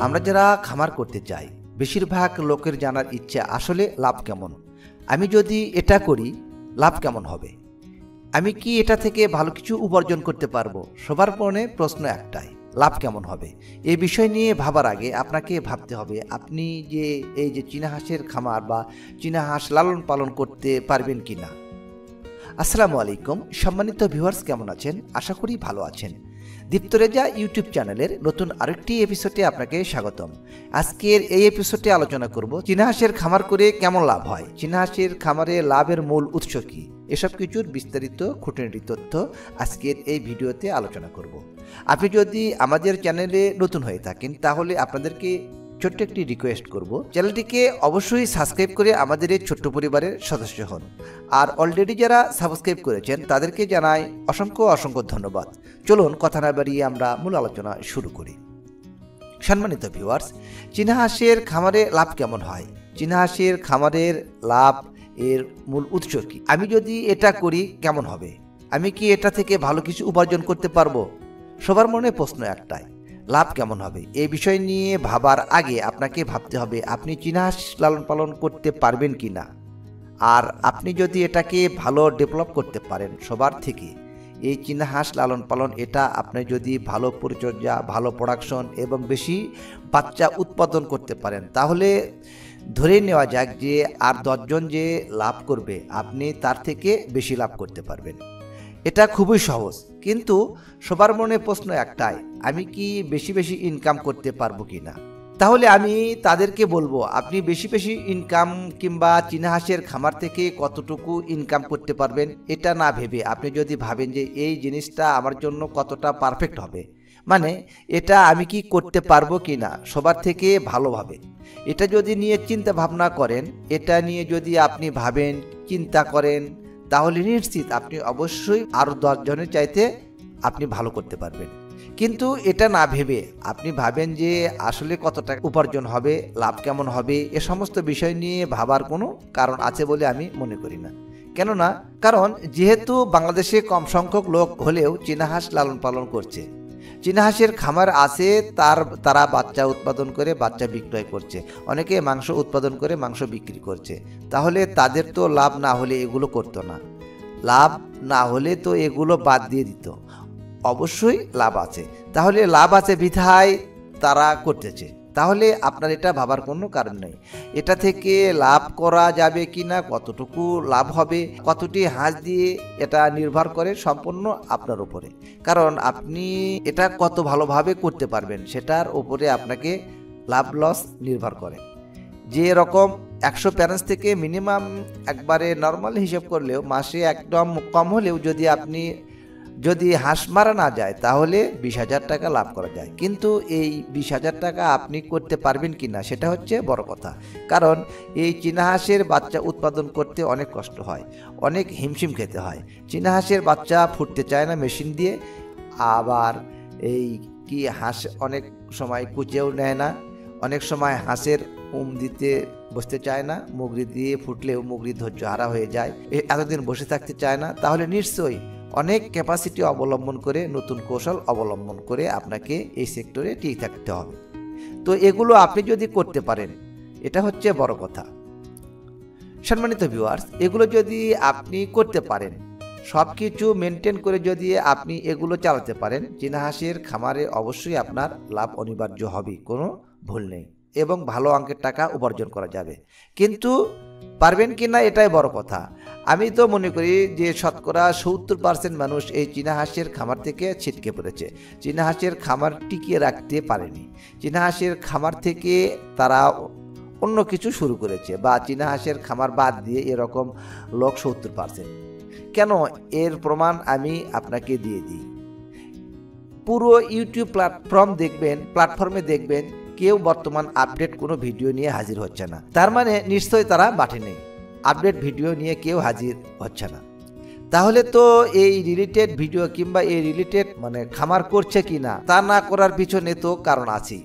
আমরা যারা খামার করতে চাই বেশিরভাগ লোকের জানার ইচ্ছে আসলে লাভ কেমন। আমি যদি এটা করি লাভ কেমন হবে, আমি কি এটা থেকে ভালো কিছু উপার্জন করতে পারবো। সবার মনে প্রশ্ন একটাই, লাভ কেমন হবে। এই বিষয় নিয়ে ভাবার আগে আপনাকে ভাবতে হবে আপনি যে এই যে চীনা হাঁসের খামার বা চীনা হাঁস লালন পালন করতে পারবেন কি না। আসসালামু আলাইকুম সম্মানিত ভিউয়ার্স, কেমন আছেন? আশা করি ভালো আছেন। দীপ্ত রেজা ইউটিউব চ্যানেলের নতুন আরেকটি এপিসোডে আপনাকে স্বাগতম। আজকের এই এপিসোডে আলোচনা করব চীনা হাঁসের খামার করে কেমন লাভ হয়, চীনা হাঁসের খামারে লাভের মূল উৎস কী, এসব কিছুর বিস্তারিত খুঁটিনাটি তথ্য আজকের এই ভিডিওতে আলোচনা করব। আপনি যদি আমাদের চ্যানেলে নতুন হয়ে থাকেন তাহলে আপনাদেরকে ছোট্ট একটি রিকোয়েস্ট করব, চ্যানেলটিকে অবশ্যই সাবস্ক্রাইব করে আমাদের এই ছোট্ট পরিবারের সদস্য হন। আর অলরেডি যারা সাবস্ক্রাইব করেছেন তাদেরকে জানাই অসংখ্য অসংখ্য ধন্যবাদ। চলুন কথা না বাড়িয়ে আমরা মূল আলোচনা শুরু করি। সম্মানিত ভিউয়ার্স, চীনা হাঁসের খামারে লাভ কেমন হয়, চীনা হাঁসের খামারের লাভ এর মূল উৎস কী, আমি যদি এটা করি কেমন হবে, আমি কি এটা থেকে ভালো কিছু উপার্জন করতে পারবো। সবার মনে প্রশ্ন একটাই, লাভ কেমন হবে। এই বিষয় নিয়ে ভাবার আগে আপনাকে ভাবতে হবে আপনি চীনা হাঁস লালন পালন করতে পারবেন কি না। আর আপনি যদি এটাকে ভালো ডেভেলপ করতে পারেন সবার থেকে, এই চীনা হাঁস লালন পালন এটা আপনি যদি ভালো পরিচর্যা, ভালো প্রোডাকশন এবং বেশি বাচ্চা উৎপাদন করতে পারেন, তাহলে ধরে নেওয়া যাক যে আর 10 জন যে লাভ করবে আপনি তার থেকে বেশি লাভ করতে পারবেন। এটা খুবই সহজ, কিন্তু সবার মনে প্রশ্ন একটাই, আমি কি বেশি বেশি ইনকাম করতে পারবো কি না। তাহলে আমি তাদেরকে বলবো আপনি বেশি বেশি ইনকাম কিংবা চীনা হাঁসের খামার থেকে কতটুকু ইনকাম করতে পারবেন এটা না ভেবে আপনি যদি ভাবেন যে এই জিনিসটা আমার জন্য কতটা পারফেক্ট হবে, মানে এটা আমি কি করতে পারবো কি না সবার থেকে ভালোভাবে, এটা যদি নিয়ে চিন্তা ভাবনা করেন, এটা নিয়ে যদি আপনি ভাবেন, চিন্তা করেন, তাহলে নিশ্চিত আপনি অবশ্যই আরও 10 জনের চাইতে আপনি ভালো করতে পারবেন। কিন্তু এটা না ভেবে আপনি ভাবেন যে আসলে কত টাকা উপার্জন হবে, লাভ কেমন হবে, এ সমস্ত বিষয় নিয়ে ভাবার কোনো কারণ আছে বলে আমি মনে করি না। কেননা কারণ যেহেতু বাংলাদেশে কম সংখ্যক লোক হলেও চীনা হাঁস লালন পালন করছে, চীনা হাঁসের খামার আছে, তারা বাচ্চা উৎপাদন করে বাচ্চা বিক্রয় করছে, অনেকে মাংস উৎপাদন করে মাংস বিক্রি করছে। তাহলে তাদের তো লাভ না হলে এগুলো করতো না, লাভ না হলে তো এগুলো বাদ দিয়ে দিত। অবশ্যই লাভ আছে, তাহলে লাভ আছে বিধায় তারা করতেছে, তাহলে আপনার এটা ভাবার কোনো কারণ নেই। এটা থেকে লাভ করা যাবে কি না, কতটুকু লাভ হবে, কতটি হাঁস দিয়ে, এটা নির্ভর করে সম্পূর্ণ আপনার উপরে। কারণ আপনি এটা কত ভালোভাবে করতে পারবেন সেটার উপরে আপনাকে লাভ লস নির্ভর করে। যে রকম 100 প্যারেন্টস থেকে মিনিমাম একবারে নর্মাল হিসাব করলেও মাসে একদম কম হলেও যদি হাঁস মারা না যায় তাহলে 20,000 টাকা লাভ করা যায়। কিন্তু এই 20,000 টাকা আপনি করতে পারবেন কি না সেটা হচ্ছে বড় কথা। কারণ এই চীনা হাঁসের বাচ্চা উৎপাদন করতে অনেক কষ্ট হয়, অনেক হিমশিম খেতে হয়। চীনা হাঁসের বাচ্চা ফুটতে চায় না মেশিন দিয়ে, আবার এই কি হাঁস অনেক সময় কুচেও নেয় না, অনেক সময় হাঁসের দিতে বসতে চায় না, মুগরি দিয়ে ফুটলেও মুগরি ধৈর্য হারা হয়ে যায়, এতদিন বসে থাকতে চায় না। তাহলে নিশ্চয়ই অনেক ক্যাপাসিটি অবলম্বন করে, নতুন কৌশল অবলম্বন করে আপনাকে এই সেক্টরে টিকে থাকতে হবে। তো এগুলো আপনি যদি করতে পারেন এটা হচ্ছে বড় কথা। সম্মানিত ভিউয়ার্স, এগুলো যদি আপনি করতে পারেন, সব কিছু মেনটেন করে যদি আপনি এগুলো চালাতে পারেন, চীনা হাঁসের খামারে অবশ্যই আপনার লাভ অনিবার্য হবে, কোনো ভুল নেই, এবং ভালো অঙ্কের টাকা উপার্জন করা যাবে। কিন্তু পারবেন কি না এটাই বড় কথা। আমি তো মনে করি যে শতকরা 70% মানুষ এই চীনা হাঁসের খামার থেকে ছিটকে পড়েছে, চীনা হাঁসের খামার টিকিয়ে রাখতে পারেনি, চীনা হাঁসের খামার থেকে তারা অন্য কিছু শুরু করেছে, বা চীনা হাঁসের খামার বাদ দিয়ে এরকম লোক 70%। কেন, এর প্রমাণ আমি আপনাকে দিয়ে দিই। পুরো ইউটিউব প্ল্যাটফর্মে দেখবেন কেউ বর্তমান আপডেট কোনো ভিডিও নিয়ে হাজির হচ্ছে না, তার মানে নিশ্চয়ই তারা মাঠে নেই, আপডেট ভিডিও নিয়ে কেউ হাজির হচ্ছে না। তাহলে তো এই রিলেটেড ভিডিও কিংবা এই রিলেটেড খামার করছে কি না তা না করার পিছনে তো কারণ আছেই,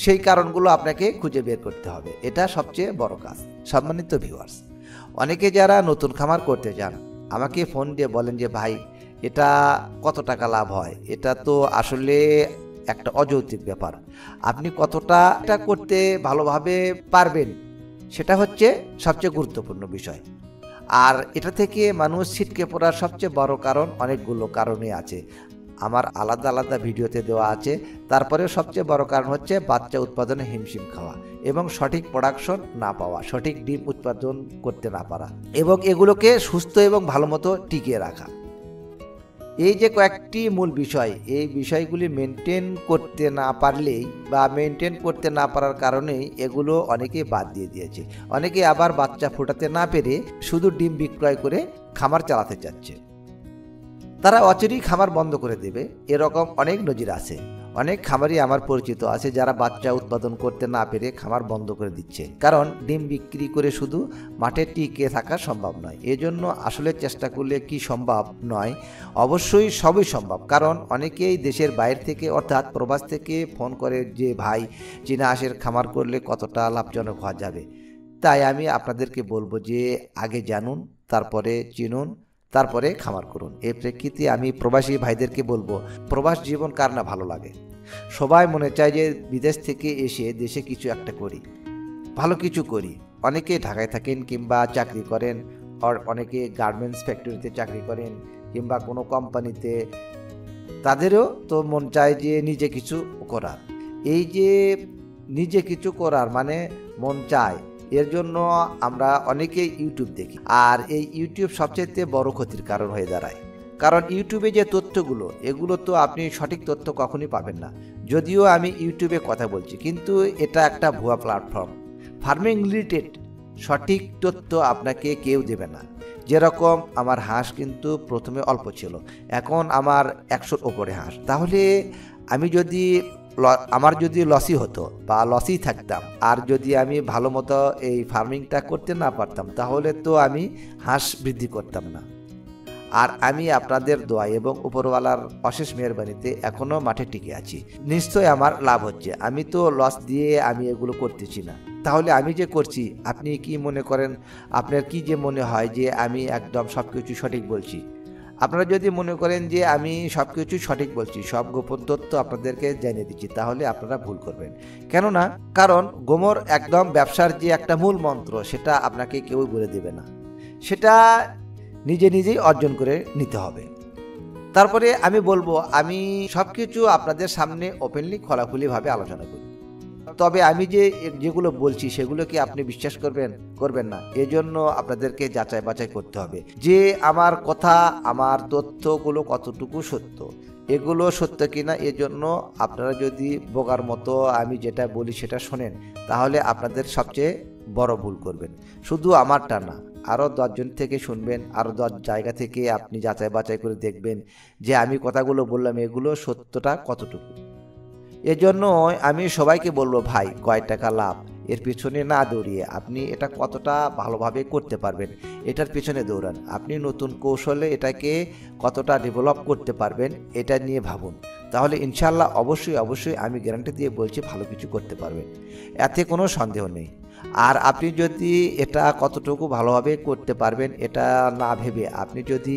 সেই কারণগুলো আপনাকে খুঁজে বের করতে হবে, এটা সবচেয়ে বড় কাজ। সম্মানিত ভিউয়ার্স, অনেকে যারা নতুন খামার করতে যান আমাকে ফোন দিয়ে বলেন যে ভাই এটা কত টাকা লাভ হয়, এটা তো আসলে একটা অযৌক্তিক ব্যাপার। আপনি কতটা এটা করতে ভালোভাবে পারবেন সেটা হচ্ছে সবচেয়ে গুরুত্বপূর্ণ বিষয়। আর এটা থেকে মানুষ ছিটকে পড়ার সবচেয়ে বড় কারণ অনেকগুলো কারণই আছে, আমার আলাদা আলাদা ভিডিওতে দেওয়া আছে। তারপরেও সবচেয়ে বড় কারণ হচ্ছে বাচ্চা উৎপাদনে হিমশিম খাওয়া এবং সঠিক প্রোডাকশন না পাওয়া, সঠিক ডিম উৎপাদন করতে না পারা এবং এগুলোকে সুস্থ এবং ভালো মতো টিকিয়ে রাখা। এই যে কয়েকটি মূল বিষয়, এই বিষয়গুলি মেনটেন করতে না পারলেই বা মেনটেন করতে না পারার কারণেই এগুলো অনেকেই বাদ দিয়ে দিয়েছে। অনেকে আবার বাচ্চা ফোটাতে না পেরে শুধু ডিম বিক্রয় করে খামার চালাতে চাচ্ছে। তারা অচিরেই খামার বন্ধ করে দেবে, এরকম অনেক নজির আছে। অনেক খামারই আমার পরিচিত আছে যারা বাচ্চা উৎপাদন করতে না পেরে খামার বন্ধ করে দিচ্ছে, কারণ ডিম বিক্রি করে শুধু মাঠে টিকে থাকা সম্ভব নয়। এজন্য আসলে চেষ্টা করলে কি সম্ভব নয়, অবশ্যই সবই সম্ভব। কারণ অনেকেই দেশের বাইরে থেকে অর্থাৎ প্রবাস থেকে ফোন করে যে ভাই চীনা হাঁসের খামার করলে কতটা লাভজনক হওয়া যাবে। তাই আমি আপনাদেরকে বলবো যে আগে জানুন, তারপরে চিনুন, তারপরে খামার করুন। এই প্রেক্ষিতে আমি প্রবাসী ভাইদেরকে বলবো, প্রবাস জীবন কার না ভালো লাগে। সবাই মনে চায় যে বিদেশ থেকে এসে দেশে কিছু একটা করি, ভালো কিছু করি। অনেকে ঢাকায় থাকেন কিংবা চাকরি করেন, আর অনেকে গার্মেন্টস ফ্যাক্টরিতে চাকরি করেন কিংবা কোনো কোম্পানিতে, তাদেরও তো মন চায় যে নিজে কিছু করার। এই যে নিজে কিছু করার মানে মন চায়, এর জন্য আমরা অনেকেই ইউটিউব দেখি। আর এই ইউটিউব সবচেয়ে বড় ক্ষতির কারণ হয়ে দাঁড়ায়, কারণ ইউটিউবে যে তথ্যগুলো, এগুলো তো আপনি সঠিক তথ্য কখনই পাবেন না। যদিও আমি ইউটিউবে কথা বলছি, কিন্তু এটা একটা ভুয়া প্ল্যাটফর্ম। ফার্মিং রিলেটেড সঠিক তথ্য আপনাকে কেউ দেবে না। যেরকম আমার হাঁস কিন্তু প্রথমে অল্প ছিল, এখন আমার 100-র ওপরে হাঁস। তাহলে আমি যদি আমার যদি লসই হতো বা লসই থাকতাম, আর যদি আমি ভালো মতো এই ফার্মিংটা করতে না পারতাম, তাহলে তো আমি হাঁস বৃদ্ধি করতাম না। আর আমি আপনাদের দোয়া এবং উপরওয়ালার অশেষ মেহরবানিতে এখনও মাঠে টিকে আছি। নিশ্চয় আমার লাভ হচ্ছে, আমি তো লস দিয়ে আমি এগুলো করতেছি না। তাহলে আমি যে করছি, আপনি কি মনে করেন, আপনার কি যে মনে হয় যে আমি একদম সব কিছু সঠিক বলছি? আপনারা যদি মনে করেন যে আমি সব কিছু সঠিক বলছি, সব গোপন তথ্য আপনাদেরকে জানিয়ে দিচ্ছি, তাহলে আপনারা ভুল করবেন। কেননা কারণ গোমর একদম ব্যবসার যে একটা মূল মন্ত্র, সেটা আপনাকে কেউ বলে দেবে না, সেটা নিজে নিজেই অর্জন করে নিতে হবে। তারপরে আমি বলবো, আমি সব কিছু আপনাদের সামনে ওপেনলি খোলাখুলিভাবে আলোচনা করি। তবে আমি যেগুলো বলছি সেগুলো কি আপনি বিশ্বাস করবেন না। এজন্য আপনাদেরকে যাচাই বাছাই করতে হবে যে আমার কথা, আমার তথ্যগুলো কতটুকু সত্য, এগুলো সত্য কিনা। এজন্য আপনারা যদি বোকার মতো আমি যেটা বলি সেটা শোনেন, তাহলে আপনাদের সবচেয়ে বড় ভুল করবেন। শুধু আমারটা না, আরও 10 জন থেকে শুনবেন, আরও 10 জায়গা থেকে আপনি যাচাই বাছাই করে দেখবেন যে আমি কথাগুলো বললাম এগুলো সত্যটা কতটুকু। এজন্য আমি সবাইকে বলবো, ভাই কয় টাকা লাভ এর পিছনে না দৌড়িয়ে আপনি এটা কতটা ভালোভাবে করতে পারবেন এটার পিছনে দৌড়ান। আপনি নতুন কৌশলে এটাকে কতটা ডেভেলপ করতে পারবেন এটা নিয়ে ভাবুন, তাহলে ইনশাল্লাহ অবশ্যই আমি গ্যারান্টি দিয়ে বলছি ভালো কিছু করতে পারবেন, এতে কোনো সন্দেহ নেই। আর আপনি যদি এটা কতটুকু ভালোভাবে করতে পারবেন এটা না ভেবে আপনি যদি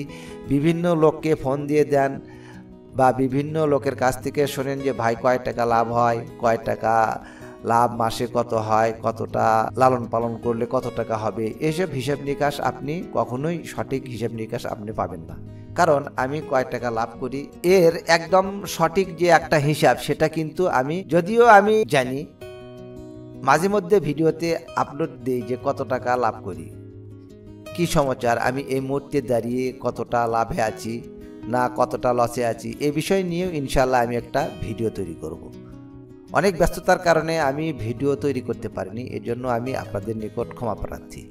বিভিন্ন লোককে ফোন দিয়ে দেন বা বিভিন্ন লোকের কাছ থেকে শোনেন যে ভাই কয় টাকা লাভ হয়, কয় টাকা লাভ মাসে কত হয়, কতটা লালন পালন করলে কত টাকা হবে, এসব হিসাব নিকাশ আপনি কখনোই সঠিক হিসাব নিকাশ আপনি পাবেন না। কারণ আমি কয় টাকা লাভ করি এর একদম সঠিক যে একটা হিসাব, সেটা কিন্তু যদিও আমি জানি, মাঝে মধ্যে ভিডিওতে আপলোড দিই যে কত টাকা লাভ করি, কি সমাচার, আমি এই মুহূর্তে দাঁড়িয়ে কতটা লাভে আছি না কতটা লসে আছি, এই বিষয় নিয়েও ইনশাল্লাহ আমি একটা ভিডিও তৈরি করব। অনেক ব্যস্ততার কারণে আমি ভিডিও তৈরি করতে পারিনি, এজন্য আমি আপনাদের নিকট ক্ষমা প্রার্থী।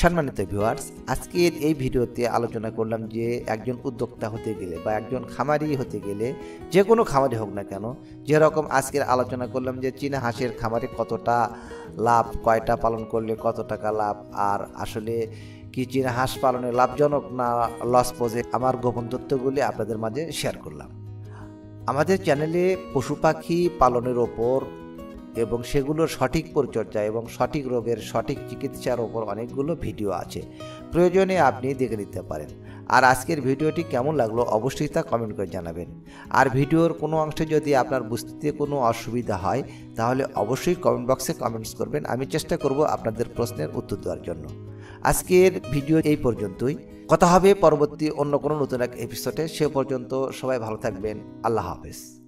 সম্মানিত ভিউয়ার্স, আজকের এই ভিডিওতে আলোচনা করলাম যে একজন উদ্যোক্তা হতে গেলে বা একজন খামারি হতে গেলে, যে কোনো খামারি হোক না কেন, যেরকম আজকের আলোচনা করলাম যে চীনা হাঁসের খামারে কতটা লাভ, কয়টা পালন করলে কত টাকা লাভ, আর আসলে কি চীনা হাঁস পালনে লাভজনক না লস পোজে, আমার গোপন তথ্যগুলি আপনাদের মাঝে শেয়ার করলাম। আমাদের চ্যানেলে পশু পাখি পালনের ওপর এবং সেগুলোর সঠিক পরিচর্যা এবং সঠিক রোগের সঠিক চিকিৎসার ওপর অনেকগুলো ভিডিও আছে, প্রয়োজনে আপনি দেখে নিতে পারেন। আর আজকের ভিডিওটি কেমন লাগলো অবশ্যই তা কমেন্ট করে জানাবেন। আর ভিডিওর কোনো অংশে যদি আপনার বুঝতে কোনো অসুবিধা হয় তাহলে অবশ্যই কমেন্ট বক্সে কমেন্টস করবেন। আমি চেষ্টা করব আপনাদের প্রশ্নের উত্তর দেওয়ার জন্য। আজকের ভিডিও এই পর্যন্তই। কথা হবে পরবর্তী অন্য কোনো নতুন এক এপিসোডে। সে পর্যন্ত সবাই ভালো থাকবেন। আল্লাহ হাফেজ।